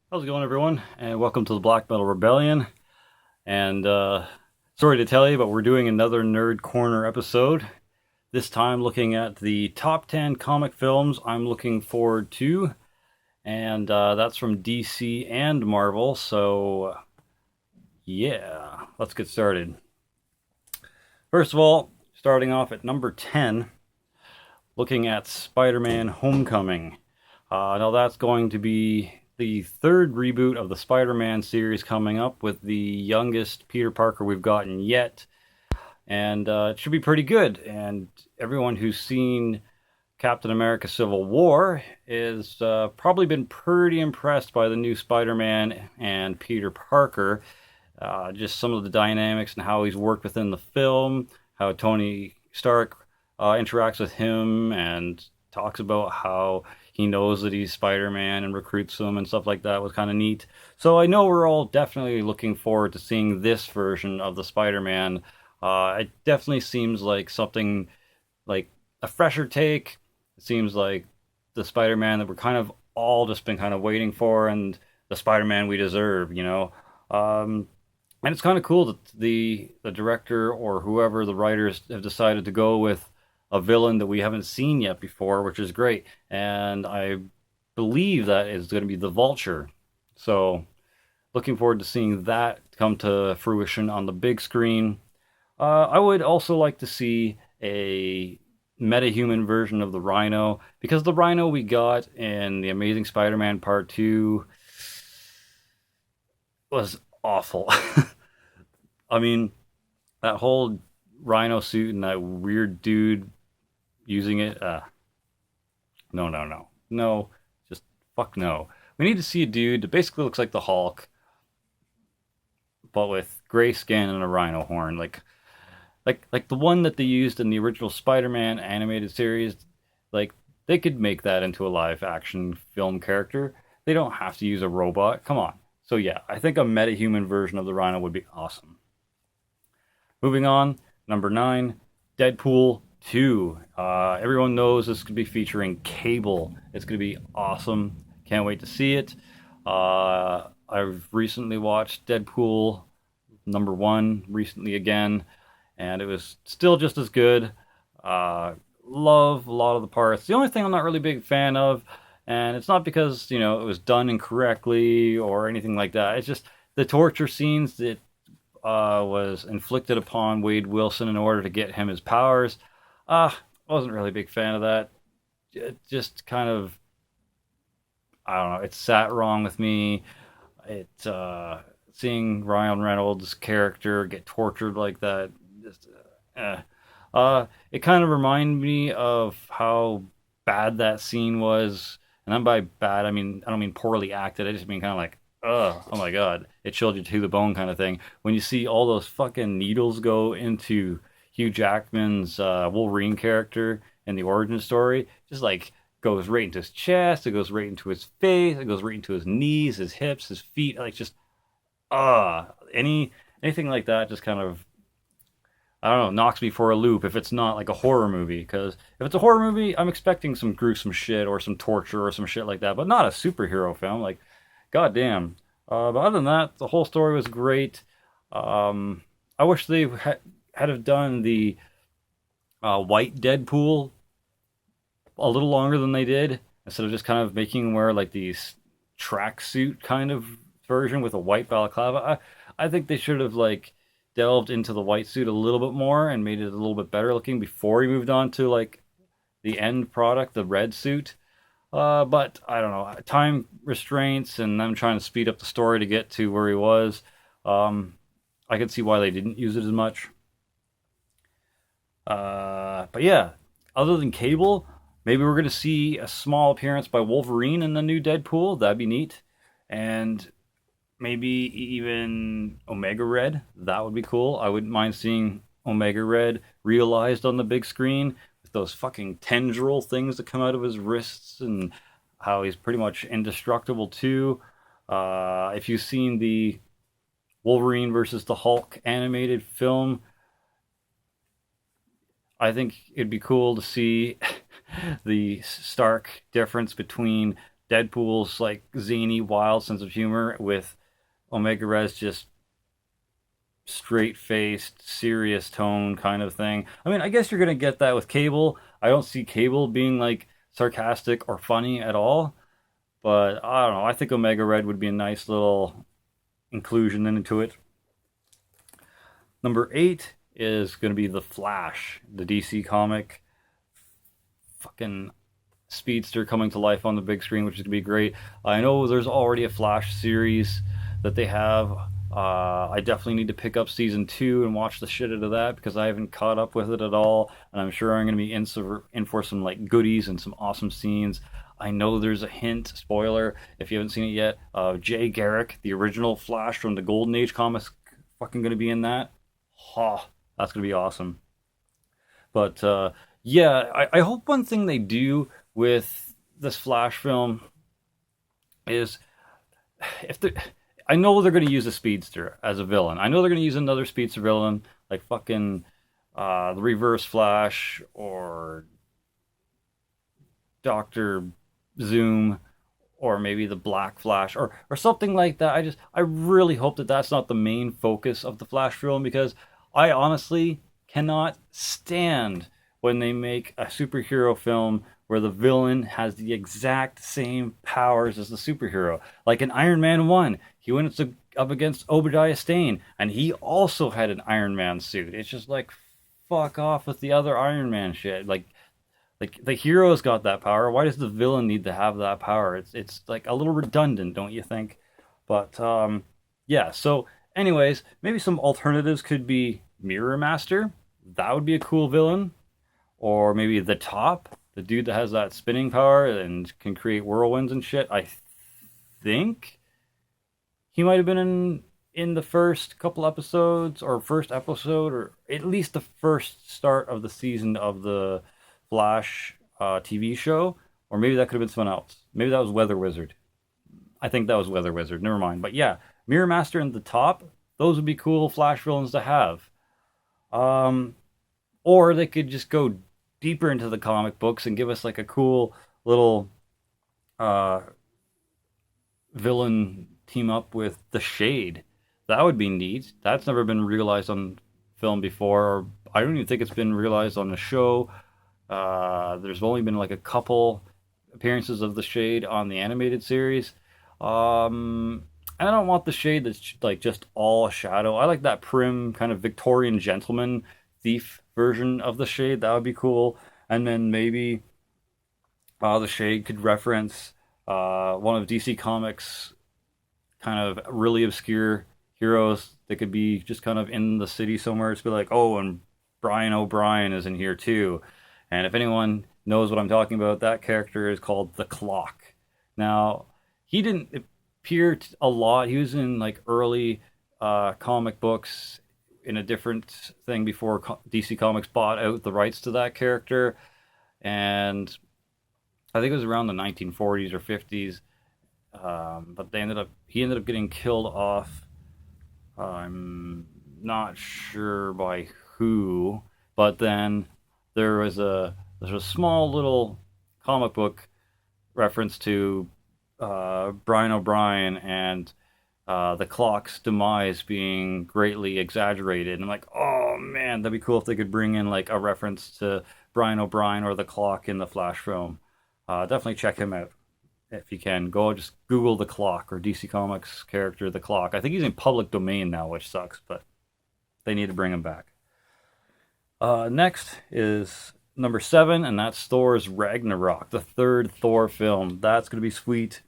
How's it going, everyone? And welcome to the Black Metal Rebellion. And sorry to tell you, but we're doing another Nerd Corner episode. This time looking at the top 10 comic films I'm looking forward to. And that's from DC and Marvel. So, yeah, let's get started. First of all, starting off at number 10, looking at Spider-Man Homecoming. Now that's going to be the third reboot of the Spider-Man series coming up with the youngest Peter Parker we've gotten yet. And it should be pretty good. And everyone who's seen Captain America Civil War is probably been pretty impressed by the new Spider-Man and Peter Parker. Just some of the dynamics and how he's worked within the film, how Tony Stark interacts with him and talks about how he knows that he's Spider-Man and recruits him and stuff like that was kind of neat. So I know we're all definitely looking forward to seeing this version of the Spider-Man. It definitely seems like something like a fresher take. It seems like the Spider-Man that we're kind of all just been kind of waiting for and the Spider-Man we deserve, you know. And it's kind of cool that the director or whoever the writers have decided to go with a villain that we haven't seen yet before, which is great. And I believe that is going to be the Vulture. So, looking forward to seeing that come to fruition on the big screen. I would also like to see a metahuman version of the Rhino, because the Rhino we got in The Amazing Spider-Man Part 2 was awful. I mean, that whole Rhino suit and that weird dude using it. No, just fuck no. We need to see a dude that basically looks like the Hulk, but with gray skin and a rhino horn, like the one that they used in the original Spider-Man animated series. Like they could make that into a live-action film character. They don't have to use a robot. Come on. So yeah, I think a metahuman version of the Rhino would be awesome. Moving on, number 9, Deadpool 2. Everyone knows this could be featuring Cable. It's going to be awesome. Can't wait to see it. I've recently watched Deadpool number 1 recently again, and it was still just as good. Love a lot of the parts. The only thing I'm not really a big fan of, and it's not because it was done incorrectly or anything like that. It's just the torture scenes that was inflicted upon Wade Wilson in order to get him his powers. Wasn't really a big fan of that. It just kind of, I don't know, it sat wrong with me. It seeing Ryan Reynolds' character get tortured like that, just, it kind of reminded me of how bad that scene was. And I'm by bad, I don't mean poorly acted. I just mean kind of like, oh my god, it chilled you to the bone kind of thing. When you see all those fucking needles go into Hugh Jackman's Wolverine character in the origin story, just like goes right into his chest, it goes right into his face, it goes right into his knees, his hips, his feet, like just anything like that just kind of, I don't know, knocks me for a loop if it's not like a horror movie. Because if it's a horror movie, I'm expecting some gruesome shit or some torture or some shit like that, but not a superhero film. Like, goddamn. But other than that, the whole story was great. I wish they had have done the white Deadpool a little longer than they did, instead of just kind of making him wear like these tracksuit kind of version with a white balaclava. I think they should have like delved into the white suit a little bit more and made it a little bit better looking before he moved on to like the end product, the red suit. But I don't know, time restraints and them trying to speed up the story to get to where he was. I could see why they didn't use it as much. But yeah, other than Cable, maybe we're going to see a small appearance by Wolverine in the new Deadpool. That'd be neat. And maybe even Omega Red. That would be cool. I wouldn't mind seeing Omega Red realized on the big screen with those fucking tendril things that come out of his wrists and how he's pretty much indestructible too. If you've seen the Wolverine versus the Hulk animated film, I think it'd be cool to see the stark difference between Deadpool's like zany, wild sense of humor with Omega Red's just straight faced, serious tone kind of thing. I mean, I guess you're gonna get that with Cable. I don't see Cable being like sarcastic or funny at all. But I don't know. I think Omega Red would be a nice little inclusion into it. Number 8 is going to be The Flash, the DC comic. Fucking speedster coming to life on the big screen, which is going to be great. I know there's already a Flash series that they have. I definitely need to pick up season 2 and watch the shit out of that because I haven't caught up with it at all. And I'm sure I'm going to be in for some like goodies and some awesome scenes. I know there's a hint, spoiler, if you haven't seen it yet, Jay Garrick, the original Flash from the Golden Age comics, fucking going to be in that. Ha, that's going to be awesome. But yeah, I hope one thing they do with this Flash film is if they, I know they're going to use a speedster as a villain. I know they're going to use another speedster villain like fucking the Reverse Flash or Dr. Zoom or maybe the Black Flash or something like that. I really hope that that's not the main focus of the Flash film because I honestly cannot stand when they make a superhero film where the villain has the exact same powers as the superhero. Like in Iron Man 1, he went up against Obadiah Stane and he also had an Iron Man suit. It's just like, fuck off with the other Iron Man shit. Like the hero's got that power. Why does the villain need to have that power? It's like a little redundant, don't you think? But yeah. So, anyways, maybe some alternatives could be Mirror Master. That would be a cool villain. Or maybe the Top, the dude that has that spinning power and can create whirlwinds and shit. I think he might have been in the first couple episodes or first episode or at least the first start of the season of the Flash TV show, or maybe that could have been someone else. Maybe that was Weather Wizard. I think that was Weather Wizard. Never mind. But yeah, Mirror Master and the Top, those would be cool Flash villains to have. Or they could just go deeper into the comic books and give us like a cool little villain team up with the Shade. That would be neat. That's never been realized on film before, or I don't even think it's been realized on the show. There's only been like a couple appearances of the Shade on the animated series. And I don't want the Shade that's like just all shadow. I like that prim kind of Victorian gentleman thief version of the Shade. That would be cool. And then maybe the Shade could reference one of DC Comics' kind of really obscure heroes that could be just kind of in the city somewhere. It's be like, oh, and Brian O'Brien is in here too. And if anyone knows what I'm talking about, that character is called The Clock. Now, he didn't appear a lot. He was in like early comic books in a different thing before DC Comics bought out the rights to that character. And I think it was around the 1940s or 50s. But he ended up getting killed off. I'm not sure by who, but then there's a small little comic book reference to Brian O'Brien and the Clock's demise being greatly exaggerated. And I'm like, oh man, that'd be cool if they could bring in like a reference to Brian O'Brien or the Clock in the Flash film. Definitely check him out if you can. Go just Google the Clock or DC Comics character the Clock. I think he's in public domain now, which sucks, but they need to bring him back. Next is number 7, and that's Thor's Ragnarok, the third Thor film. That's going to be sweet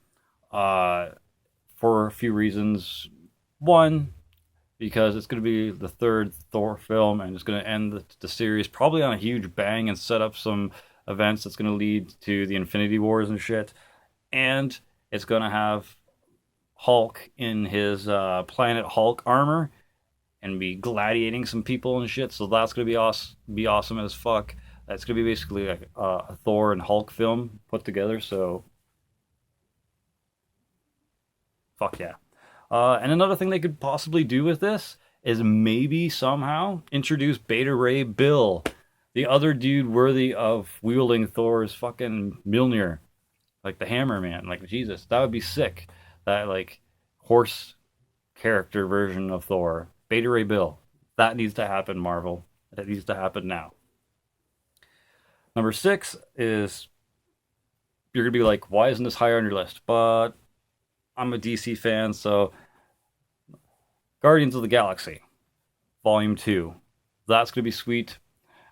for a few reasons. One, because it's going to be the third Thor film, and it's going to end the series probably on a huge bang and set up some events that's going to lead to the Infinity Wars and shit. And it's going to have Hulk in his Planet Hulk armor and be gladiating some people and shit. So that's going to be awesome as fuck. That's going to be basically like a Thor and Hulk film put together. So fuck yeah. And another thing they could possibly do with this is maybe somehow introduce Beta Ray Bill, the other dude worthy of wielding Thor's fucking Mjolnir. like the Hammer Man, like Jesus, that would be sick. That like horse character version of Thor, Beta Ray Bill, that needs to happen, Marvel. That needs to happen now. Number 6 is, you're gonna be like, why isn't this higher on your list? But I'm a DC fan, so Guardians of the Galaxy, Volume 2. That's gonna be sweet.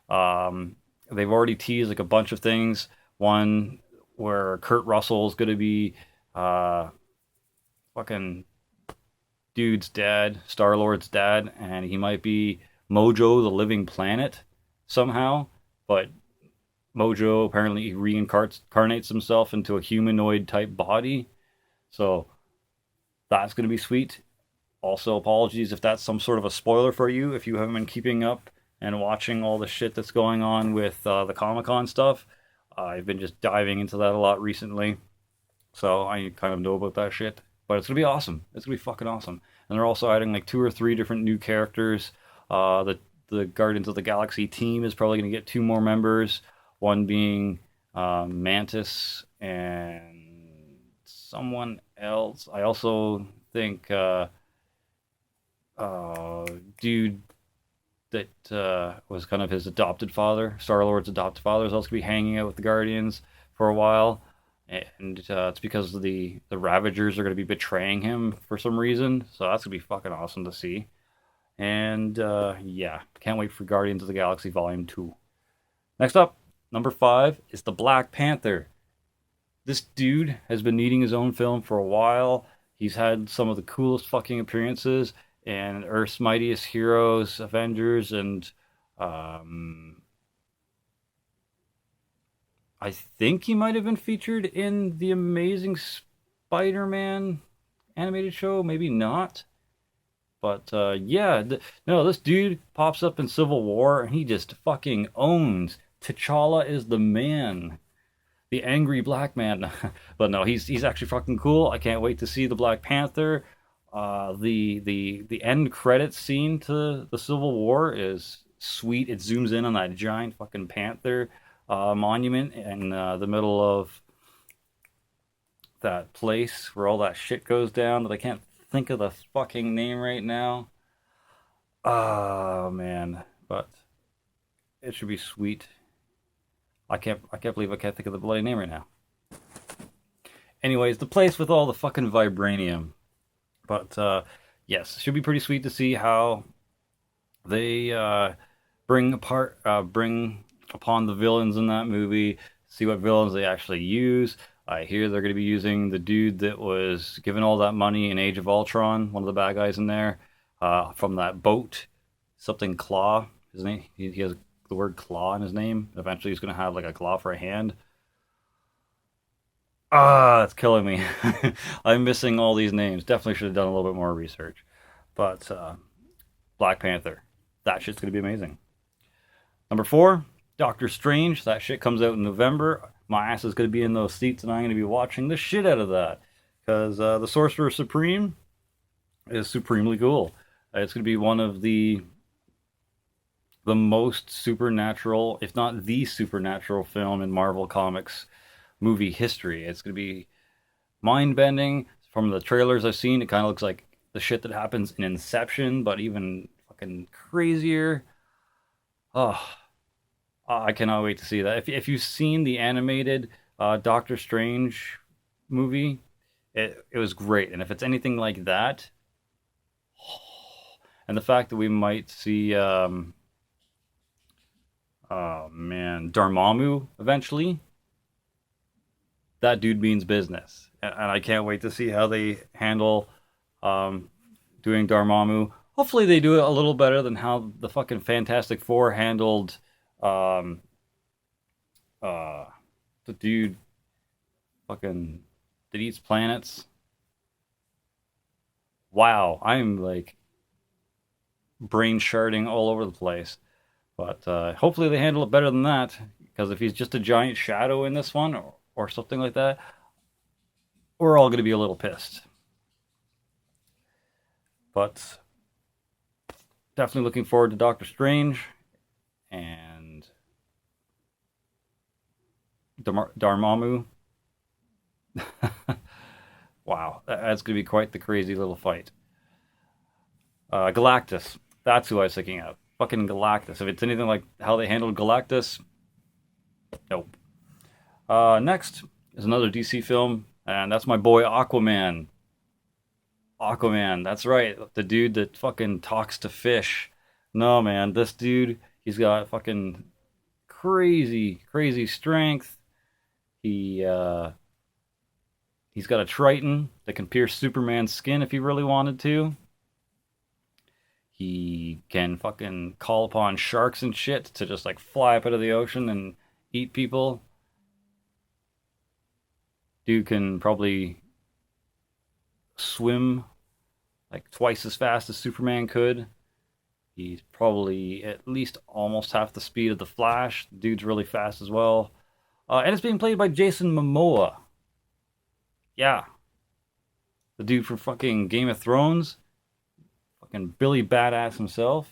They've already teased like a bunch of things. One where Kurt Russell's gonna be fucking dude's dad, Star-Lord's dad, and he might be Mojo, the living planet, somehow. But Mojo apparently reincarnates himself into a humanoid type body. So that's going to be sweet. Also, apologies if that's some sort of a spoiler for you, if you haven't been keeping up and watching all the shit that's going on with the Comic-Con stuff. I've been just diving into that a lot recently, so I kind of know about that shit. But it's going to be awesome. It's going to be fucking awesome. And they're also adding like 2 or 3 different new characters. The Guardians of the Galaxy team is probably going to get 2 more members. One being Mantis and someone else. I also think dude that was kind of his adopted father, Star-Lord's adopted father, is also going to be hanging out with the Guardians for a while. And it's because the Ravagers are going to be betraying him for some reason. So that's going to be fucking awesome to see. And yeah, can't wait for Guardians of the Galaxy Volume 2. Next up, number 5 is the Black Panther. This dude has been needing his own film for a while. He's had some of the coolest fucking appearances in Earth's Mightiest Heroes, Avengers, and I think he might have been featured in the Amazing Spider-Man animated show. Maybe not. But yeah, no, this dude pops up in Civil War and he just fucking owns. T'Challa is the man. The angry black man. But no, he's actually fucking cool. I can't wait to see the Black Panther. The end credits scene to the Civil War is sweet. It zooms in on that giant fucking panther monument in the middle of that place where all that shit goes down that I can't think of the fucking name right now. Oh man, but it should be sweet. I can't believe I can't think of the bloody name right now. Anyways, the place with all the fucking vibranium. But yes, it should be pretty sweet to see how they bring upon the villains in that movie. See what villains they actually use. I hear they're going to be using the dude that was given all that money in Age of Ultron, one of the bad guys in there, from that boat, something Claw. His name, he has the word claw in his name. Eventually he's going to have like a claw for a hand. It's killing me. I'm missing all these names. Definitely should have done a little bit more research. But Black Panther, that shit's going to be amazing. Number 4, Doctor Strange. That shit comes out in November. My ass is going to be in those seats and I'm going to be watching the shit out of that. Because the Sorcerer Supreme is supremely cool. It's going to be one of the most supernatural, if not the supernatural film in Marvel Comics movie history. It's going to be mind-bending. From the trailers I've seen, it kind of looks like the shit that happens in Inception, but even fucking crazier. Oh, I cannot wait to see that. If you've seen the animated Doctor Strange movie, it was great. And if it's anything like that, and the fact that we might see Darmammu eventually, that dude means business. And I can't wait to see how they handle doing Darmammu. Hopefully they do it a little better than how the fucking Fantastic Four handled the dude fucking that eats planets. Wow, I'm like brain sharding all over the place. But hopefully they handle it better than that, because if he's just a giant shadow in this one or something like that, we're all going to be a little pissed. But definitely looking forward to Doctor Strange and Darmammu. Wow, that's going to be quite the crazy little fight. Galactus. That's who I was thinking of. Fucking Galactus. If it's anything like how they handled Galactus, nope. Next is another DC film, and that's my boy Aquaman. Aquaman, that's right. The dude that fucking talks to fish. No, man, this dude, he's got fucking crazy, crazy strength. He's got a Triton that can pierce Superman's skin if he really wanted to. He can fucking call upon sharks and shit to just like fly up out of the ocean and eat people. Dude can probably swim like twice as fast as Superman could. He's probably at least almost half the speed of the Flash. The dude's really fast as well. And it's being played by Jason Momoa. Yeah. The dude from fucking Game of Thrones. Fucking Billy Badass himself.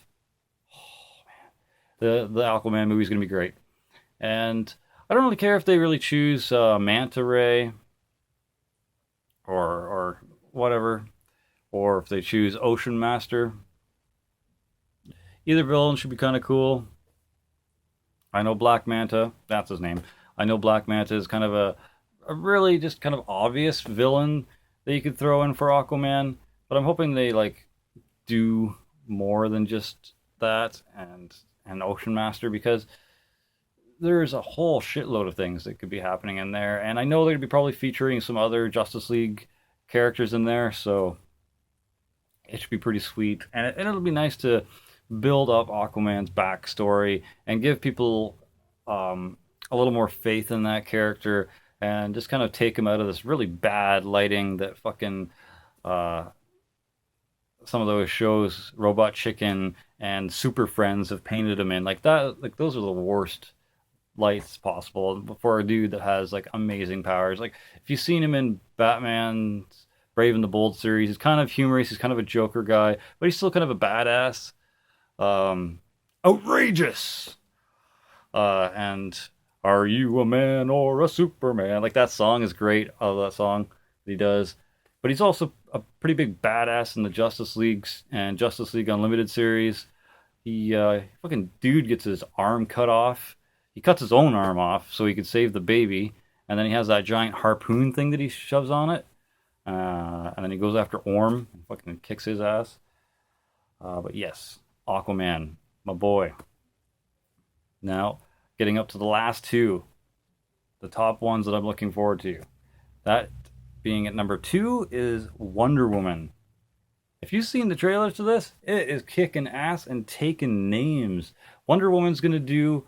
Oh, man. The Aquaman movie's going to be great. And I don't really care if they really choose Manta Ray or whatever, or if they choose Ocean Master. Either villain should be kind of cool. I know Black Manta, that's his name. I know Black Manta is kind of a really just kind of obvious villain that you could throw in for Aquaman, but I'm hoping they like do more than just that and Ocean Master, because there's a whole shitload of things that could be happening in there, and I know they're going to be probably featuring some other Justice League characters in there, so it should be pretty sweet, and it'll be nice to build up Aquaman's backstory and give people a little more faith in that character, and just kind of take him out of this really bad lighting that fucking some of those shows, Robot Chicken and Super Friends, have painted him in. Like that, like those are the worst lights possible for a dude that has like amazing powers. Like if you've seen him in Batman's Brave and the Bold series, he's kind of humorous, he's kind of a Joker guy, but he's still kind of a badass. Outrageous. And are you a man or a Superman? Like that song is great. I love that song that he does. But he's also a pretty big badass in the Justice Leagues and Justice League Unlimited series. He fucking dude gets his arm cut off. He cuts his own arm off so he could save the baby, and then he has that giant harpoon thing that he shoves on it. And then he goes after Orm and fucking kicks his ass. But yes, Aquaman, my boy. Now, getting up to the last two, the top ones that I'm looking forward to. That being at number 2 is Wonder Woman. If you've seen the trailers to this, it is kicking ass and taking names. Wonder Woman's going to do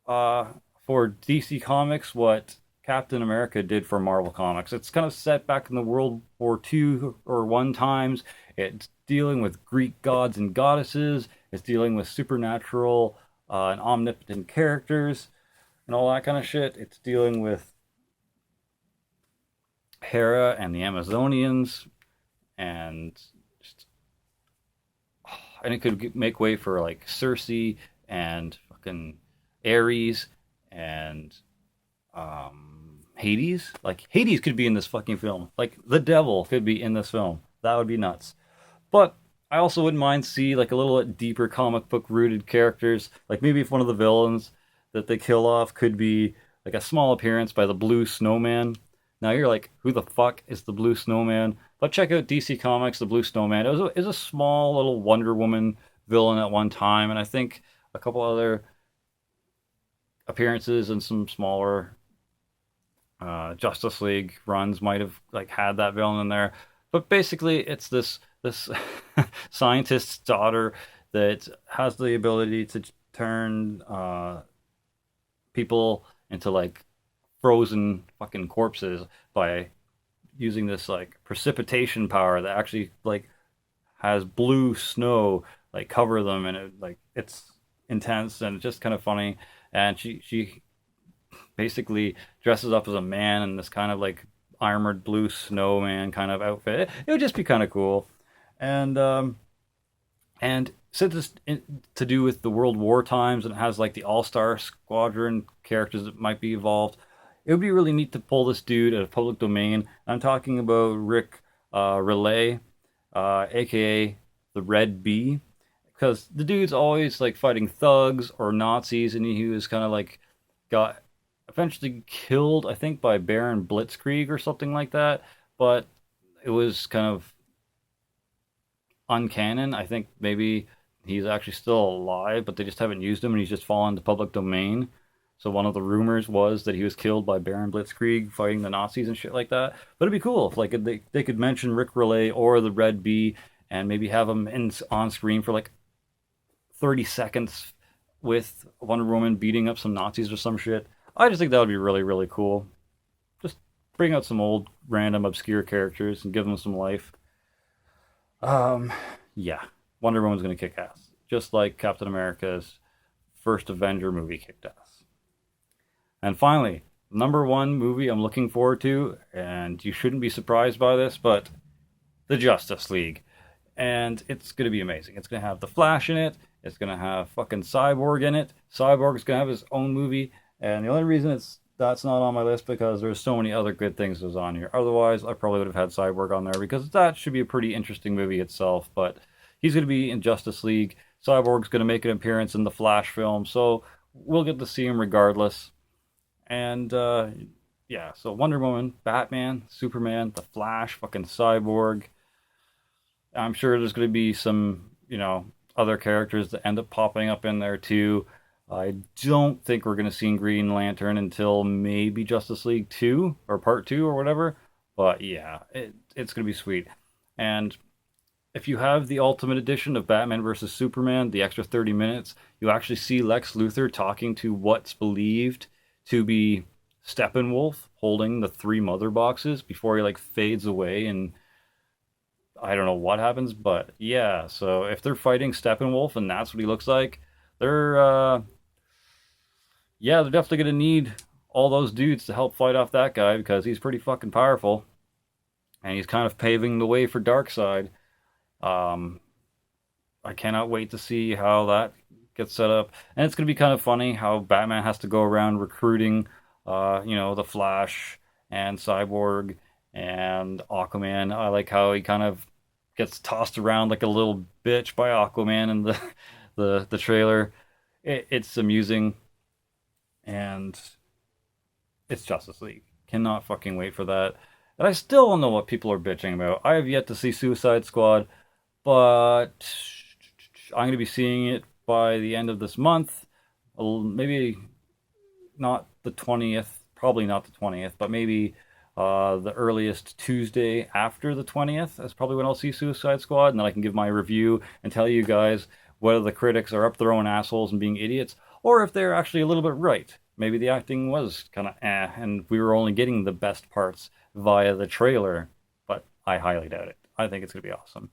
for DC Comics what Captain America did for Marvel Comics. It's kind of set back in the World War II or I times. It's dealing with Greek gods and goddesses. It's dealing with supernatural and omnipotent characters and all that kind of shit. It's dealing with Hera and the Amazonians, and just, and it could make way for like Circe and fucking Ares and Hades. Like Hades could be in this fucking film. Like the devil could be in this film. That would be nuts. But I also wouldn't mind see like a little deeper comic book rooted characters. Like maybe if one of the villains that they kill off could be like a small appearance by the Blue Snowman. Now you're like, who the fuck is the Blue Snowman? But check out DC Comics, the Blue Snowman. It was a small little Wonder Woman villain at one time, and I think a couple other appearances and some smaller Justice League runs might have like had that villain in there. But basically, it's this scientist's daughter that has the ability to turn people into like frozen fucking corpses by using this like precipitation power that actually like has blue snow like cover them, and it's intense and it's just kind of funny. And she basically dresses up as a man in this kind of like armored blue snowman kind of outfit. It would just be kind of cool. And since it's to do with the World War times and it has like the All-Star Squadron characters that might be involved, It would be really neat to pull this dude out of public domain. I'm talking about Rick Raleigh, aka the Red Bee, because the dude's always like fighting thugs or Nazis, and he was kind of like got eventually killed, I think, by Baron Blitzkrieg or something like that. But it was kind of uncanon. I think maybe he's actually still alive, but they just haven't used him, and he's just fallen to public domain. So one of the rumors was that he was killed by Baron Blitzkrieg fighting the Nazis and shit like that. But it'd be cool if like they could mention Rick Raleigh or the Red Bee and maybe have him on screen for like 30 seconds with Wonder Woman beating up some Nazis or some shit. I just think that would be really, really cool. Just bring out some old, random, obscure characters and give them some life. Yeah. Wonder Woman's gonna kick ass. Just like Captain America's first Avenger movie kicked ass. And finally, number one movie I'm looking forward to, and you shouldn't be surprised by this, but the Justice League. And it's going to be amazing. It's going to have The Flash in it. It's going to have fucking Cyborg in it. Cyborg's going to have his own movie. And the only reason that's not on my list because there's so many other good things that's on here. Otherwise, I probably would have had Cyborg on there because that should be a pretty interesting movie itself. But he's going to be in Justice League. Cyborg's going to make an appearance in the Flash film. So we'll get to see him regardless. And, yeah, so Wonder Woman, Batman, Superman, The Flash, fucking Cyborg. I'm sure there's going to be some, other characters that end up popping up in there too. I don't think we're going to see Green Lantern until maybe Justice League 2 or Part 2 or whatever. But yeah, it's going to be sweet. And if you have the Ultimate Edition of Batman vs. Superman, the extra 30 minutes, you actually see Lex Luthor talking to what's believed to be Steppenwolf holding the 3 mother boxes before he like fades away, and I don't know what happens, but yeah, so if they're fighting Steppenwolf and that's what he looks like, they're definitely gonna need all those dudes to help fight off that guy because he's pretty fucking powerful. And he's kind of paving the way for Darkseid. I cannot wait to see how that gets set up. And it's going to be kind of funny how Batman has to go around recruiting, the Flash and Cyborg and Aquaman. I like how he kind of gets tossed around like a little bitch by Aquaman in the trailer. It's amusing. And it's Justice League. Cannot fucking wait for that. And I still don't know what people are bitching about. I have yet to see Suicide Squad, but I'm going to be seeing it by the end of this month. Maybe not the 20th, probably not the 20th, but maybe the earliest Tuesday after the 20th. That's probably when I'll see Suicide Squad, and then I can give my review and tell you guys whether the critics are up their own assholes and being idiots, or if they're actually a little bit right. Maybe the acting was kind of and we were only getting the best parts via the trailer, but I highly doubt it. I think it's going to be awesome.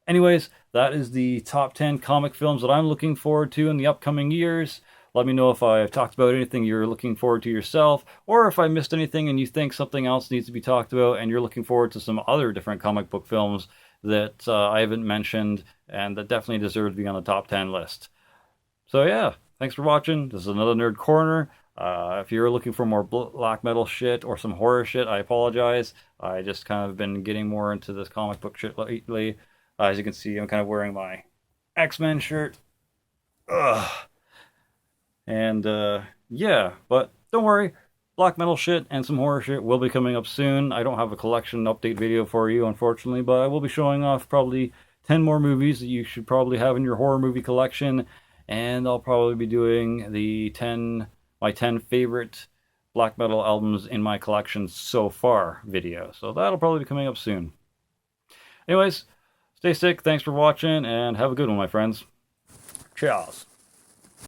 Anyways, that is the top 10 comic films that I'm looking forward to in the upcoming years. Let me know if I've talked about anything you're looking forward to yourself, or if I missed anything and you think something else needs to be talked about and you're looking forward to some other different comic book films that I haven't mentioned and that definitely deserve to be on the top 10 list. So yeah, thanks for watching. This is another Nerd Corner. If you're looking for more black metal shit or some horror shit, I apologize. I just kind of been getting more into this comic book shit lately. As you can see, I'm kind of wearing my X-Men shirt. Ugh. And, yeah, but don't worry. Black metal shit and some horror shit will be coming up soon. I don't have a collection update video for you, unfortunately, but I will be showing off probably 10 more movies that you should probably have in your horror movie collection. And I'll probably be doing my 10 favorite black metal albums in my collection so far video. So that'll probably be coming up soon. Anyways, stay sick, thanks for watching, and have a good one, my friends. Cheers.